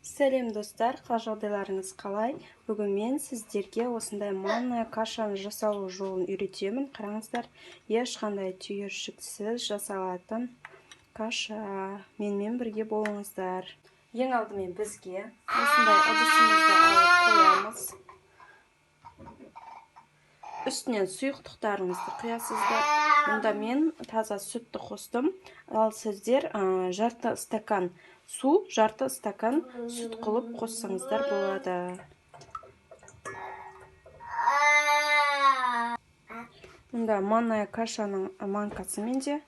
Сәлем достар, қал жағдайларыңыз қалай? Бүгін мен сіздерге осындай манная кашаны жасалу жолын үйретемін. Қараңыздар, ешқандай түйіршіксіз жасалатын каша. Менімен бірге болыңыздар. Ең алдымен бізге осындай ыдысымызды алып қоямыз. Үстінен сұйықтықтарыңызды құясыздар. Мұнда мен таза сүтті қостым. Ал сіздер жарты стакан су, жарты стакан сүт қылып қоссаңыздар болады. Мұнда манная кашаның манкасы менде.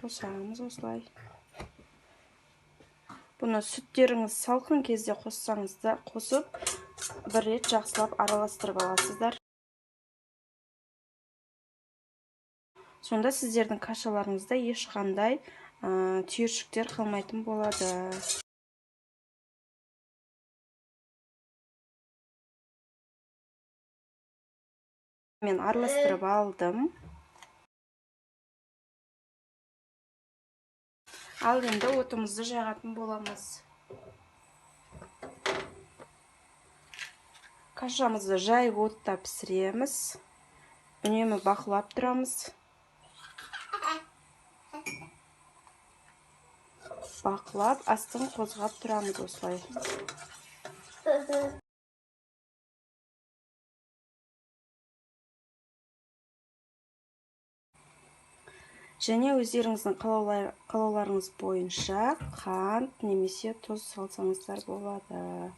Қосамыз осылай. Бұны сүттеріңіз салқын кезде қоссаңыздар, қосып бір рет жақсылап араластырып аласыздар. Сонда сіздердің кашаларыңызда ешқандай түйіршіктер қалмайтын болады. Мен араластырып алдым. Ал енді отымызды жағатын боламыз. Кашамызды жай отта пісіреміз. Үнемі бақылап тұрамыз. Бақылап, астын қозғап тұрамыз осылай. Және өздеріңіздің қалауларыңыз бойынша қант немесе тұз салсаңыздар болады.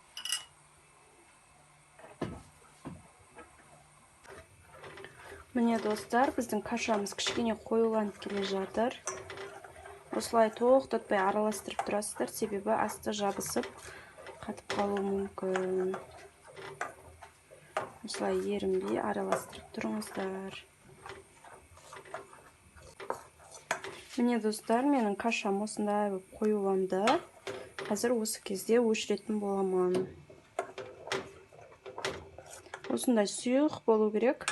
Міне достар, біздің кашамыз кішкене қоюланып келе жатыр. Осылай тоқтатпай араластырып тұрасыздар, себебі асты жабысып қатып қалуы мүмкін. Осылай ерінбей араластырып тұрыңыздар. Міне достар, менің кашам осындай қоюланды. Қазір осы кезде өшіретін боламын. Осындай сұйық болу керек.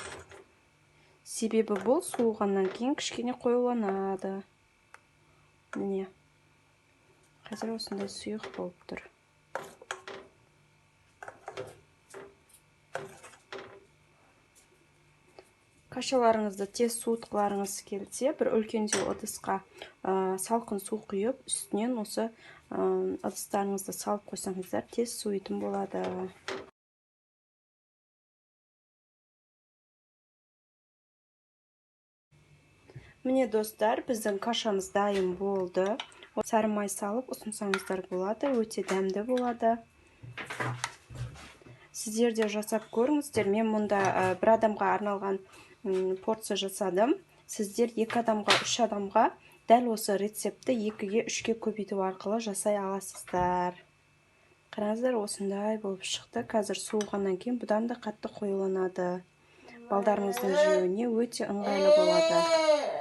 Себебі бұл суығаннан кейін кішкене қоюланады. Міне. Қазір осындай сұйық болып тұр. Кашаларыңызды тез суытқыларыңыз келсе, бір үлкендеу ыдысқа салқын су құйып, үстінен осы ыдыстарыңызды салып қойсаңыздар, тез суитын болады. Міне достар, біздің кашамыз дайын болды. Сары май салып ұсынсаңыздар болады, өте дәмді болады. Сіздер де жасап көріңіздер. Мен мұнда бір адамға арналған порция жасадым. Сіздер 2 адамға, 3 адамға дәл осы рецепті 2-ге 3-ке көбейту арқылы жасай аласыздар. Қараңыздар, осындай болып шықты. Қазір суығаннан кейін бұдан да қатты қоюланады. Балдарыңыздың жеуіне өте ыңғайлы болады.